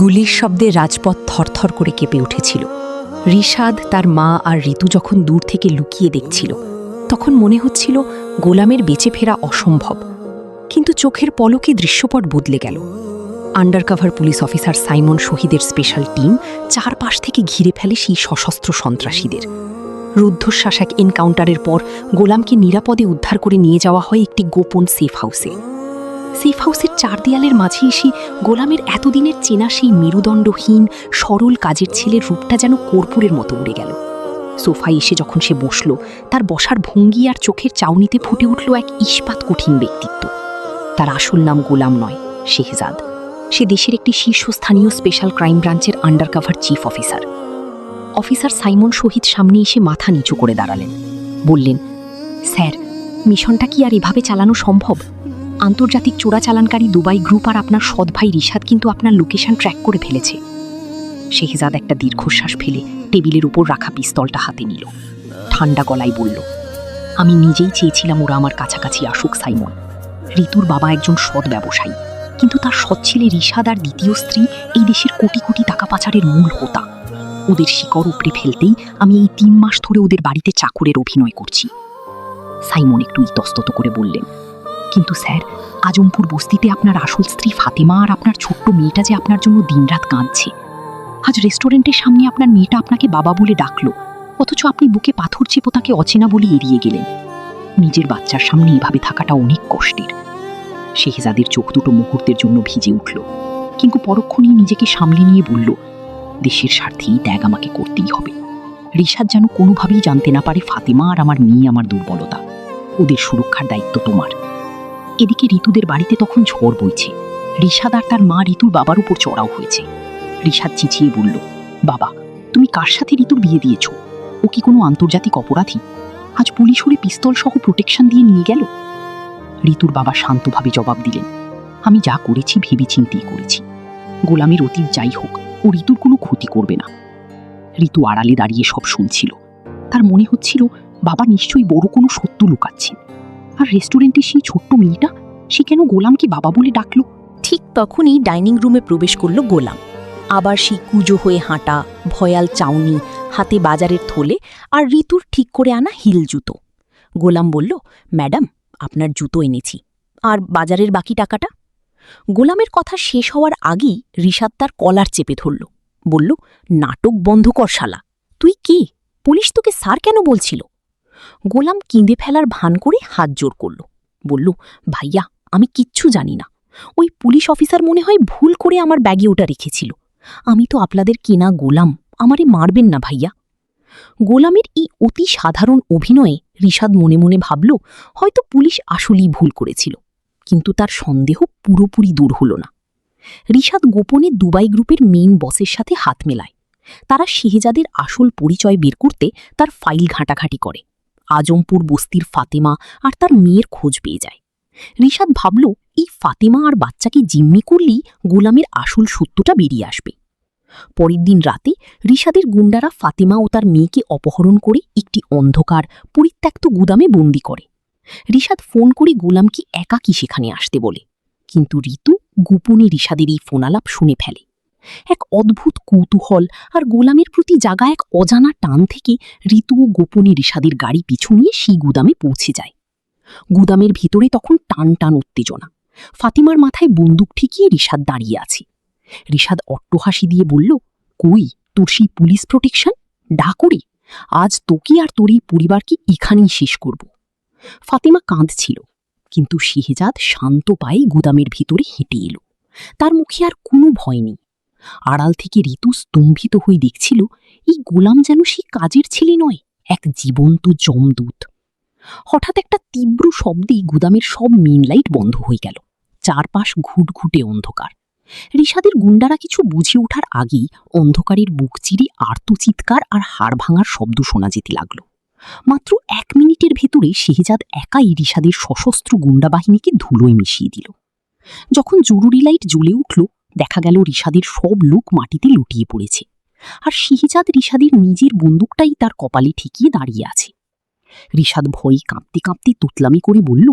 গুলির শব্দে রাজপথ থরথর করে কেঁপে উঠেছিল। রিশাদ, তার মা আর ঋতু যখন দূর থেকে লুকিয়ে দেখছিল, তখন মনে হচ্ছিল গোলামের বেঁচে ফেরা অসম্ভব। কিন্তু চোখের পলকে দৃশ্যপট বদলে গেল। আন্ডারকভার পুলিশ অফিসার সাইমন শহীদের স্পেশাল টিম চারপাশ থেকে ঘিরে ফেলে সেই সশস্ত্র সন্ত্রাসীদের। রুদ্ধশ্বাস এক এনকাউন্টারের পর গোলামকে নিরাপদে উদ্ধার করে নিয়ে যাওয়া হয় একটি গোপন সেফ হাউসে। সেফ হাউসের চার দেয়ালের মাঝে এসে গোলামের এতদিনের চেনা সেই মেরুদণ্ডহীন সরল কাজের ছেলের রূপটা যেন কর্পূরের মতো উড়ে গেল। সোফায় এসে যখন সে বসল, তার বসার ভঙ্গি আর চোখের চাউনিতে ফুটে উঠল এক ইস্পাত কঠিন ব্যক্তিত্ব। তার আসল নাম গোলাম নয়, শেহজাদ। সে দেশের একটি শীর্ষস্থানীয় স্পেশাল ক্রাইম ব্রাঞ্চের undercover chief officer. Officer Simon Shahid সামনে এসে মাথা নিচু করে দাঁড়ালেন। বললেন, স্যার, মিশনটা কি আর এভাবে চালানো সম্ভব? আন্তর্জাতিক চোরাচালানকারী দুবাই গ্রুপ আর আপনার সৎ ভাই রিশাদ কিন্তু আপনার লোকেশন ট্র্যাক করে ফেলেছে। শেহজাদ একটা দীর্ঘশ্বাস ফেলে টেবিলের উপর রাখা পিস্তলটা হাতে নিল। ঠান্ডা গলায় বলল, আমি নিজেই চেয়েছিলাম ওরা আমার কাছাকাছি আসুক সাইমন। ঋতুর বাবা একজন সৎ ব্যবসায়ী, কিন্তু তার সৎ ছেলে রিশাদ আর দ্বিতীয় স্ত্রী এই দেশের কোটি কোটি টাকা পাচারের মূল হোতা। ওদের শিকড় উপড়ে ফেলতেই আমি এই 3 মাস ধরে ওদের বাড়িতে চাকরের অভিনয় করছি। সাইমন একটু ইতস্তত করে বললেন, কিন্তু স্যার, আজমপুর বস্তিতে আপনার আসল স্ত্রী ফাতেমা আর আপনার ছোট্ট মেয়েটা যে আপনার জন্য দিনরাত কাঁদছে। আজ রেস্টুরেন্টের সামনে আপনার মেয়েটা আপনাকে বাবা বলে ডাকলো, অথচ আপনি বুকে পাথর চেপে তাকে অচেনা বলে এড়িয়ে গেলেন। নিজের বাচ্চার সামনে এভাবে থাকাটা অনেক কষ্টের। শেহজাদের চোখ দুটো মুহূর্তের জন্য ভিজে উঠল, কিন্তু পরক্ষণেই নিজেকে সামলে নিয়ে বলল, দেশের স্বার্থেই ত্যাগ আমাকে করতেই হবে। রিশাদ যেন কোনোভাবেই জানতে না পারে ফাতেমা আর আমার মেয়ে আমার দুর্বলতা। ওদের সুরক্ষার দায়িত্ব তোমার। এদিকে ঋতুদের বাড়িতে তখন ঝড় বইছে। রিশাদ আর তার মা ঋতুর বাবার উপর চড়াও হয়েছে। রিশাদ চিচিয়ে বলল, বাবা, তুমি কার সাথে ঋতুর বিয়ে দিয়েছ? ও কি কোনো আন্তর্জাতিক অপরাধী? আজ পুলিশ ওরে পিস্তল সহ প্রোটেকশন দিয়ে নিয়ে গেল। ঋতুর বাবা শান্তভাবে জবাব দিলেন, আমি যা করেছি ভেবেচিন্তেই করেছি। গোলামের অতীত যাই হোক, ও ঋতুর কোনো ক্ষতি করবে না। ঋতু আড়ালে দাঁড়িয়ে সব শুনছিল। তার মনে হচ্ছিল বাবা নিশ্চয়ই বড় কোনো সত্য লুকাচ্ছেন। আর রেস্টুরেন্টে সেই ছোট্ট মেয়েটা, সে কেন গোলামকে বাবা বলে ডাকলো? ঠিক তখনই ডাইনিং রুমে প্রবেশ করল গোলাম। আবার সেই কুজো হয়ে হাঁটা, ভয়াল চাউনি, হাতে বাজারের থলে আর ঋতুর ঠিক করে আনা হিল জুতো। গোলাম বলল, ম্যাডাম, আপনার জুতো এনেছি। আর বাজারের বাকি টাকাটা? গোলামের কথা শেষ হওয়ার আগেই রিশাদ তার কলার চেপে ধরল। বলল, নাটক বন্ধ কর শালা। তুই কে? পুলিশ তোকে স্যার কেন বলছিল? গোলাম কিঁদে ফেলার ভান করে হাত জোর করল। বলল, ভাইয়া, আমি কিচ্ছু জানি না। ওই পুলিশ অফিসার মনে হয় ভুল করে আমার ব্যাগে ওটা রেখেছিল। আমি তো আপনাদের কেনা গোলাম, আমারে মারবেন না ভাইয়া। গোলামের এই অতি সাধারণ অভিনয়ে রিশাদ মনে মনে ভাবল, হয়তো পুলিশ আসলেই ভুল করেছিল। কিন্তু তার সন্দেহ পুরোপুরি দূর হল না। রিশাদ গোপনে দুবাই গ্রুপের মেইন বসের সাথে হাত মেলায়। তারা শেহজাদের আসল পরিচয় বের করতে তার ফাইল ঘাঁটাঘাঁটি করে। আজমপুর বস্তির ফাতেমা আর তার মেয়ের খোঁজ পেয়ে যায়। রিশাদ ভাবল, এই ফাতেমা আর বাচ্চাকে জিম্মি করলেই গোলামের আসল সত্যটা বেরিয়ে আসবে। পরের দিন রাতে রিশাদের গুন্ডারা ফাতেমা ও তার মেয়েকে অপহরণ করে একটি অন্ধকার পরিত্যক্ত গুদামে বন্দি করে। রিশাদ ফোন করে গোলামকে একাকী সেখানে আসতে বলে, কিন্তু ঋতু গোপনে রিশাদের এই ফোনালাপ শুনে ফেলে। এক অদ্ভুত কৌতূহল আর গোলামের প্রতি জাগা এক অজানা টান থেকে ঋতুও গোপনে রিশাদের গাড়ি পিছু নিয়ে সেই গুদামে পৌঁছে যায়। গুদামের ভিতরে তখন টান টান উত্তেজনা। ফাতিমার মাথায় বন্দুক ঠেকিয়ে রিশাদ দাঁড়িয়ে আছে। রিশাদ অট্টহাসি দিয়ে বলল, কই তোর সেই পুলিশ প্রোটেকশন? ডাকরে, আজ তোকে আর তোর এই পরিবারকে এখানেই শেষ করব। ফাতিমা কাঁদছিল, কিন্তু শেহজাদ শান্ত পায়ে গুদামের ভিতরে হেঁটে এলো। তার মুখে আর কোনো ভয় নেই। আড়াল থেকে ঋতু স্তম্ভিত হয়ে দেখছিল, এই গোলাম যেন সেই কাজের ছেলে নয়, এক জীবন্ত যমদূত। হঠাৎ একটা তীব্র শব্দে গুদামের সব মেন লাইট বন্ধ হয়ে গেল। চারপাশ ঘুটঘুটে অন্ধকার। রিশাদের গুন্ডারা কিছু বুঝে ওঠার আগেই অন্ধকারের বুক চিরে আর্তচিৎকার আর হাড় ভাঙার শব্দ শোনা যেতে লাগল। মাত্র 1 মিনিটের ভেতরে শেহজাদ একাই রিশাদের সশস্ত্র গুন্ডা বাহিনীকে ধুলোয় মিশিয়ে দিল। যখন জরুরি লাইট জ্বলে উঠল, দেখা গেল রিশাদের সব লোক মাটিতে লুটিয়ে পড়েছে, আর শেহজাদ রিশাদের নিজের বন্দুকটাই তার কপালে ঠেকিয়ে দাঁড়িয়ে আছে। রিশাদ ভয়ে কাঁপতে কাঁপতে তোতলামি করে বলল,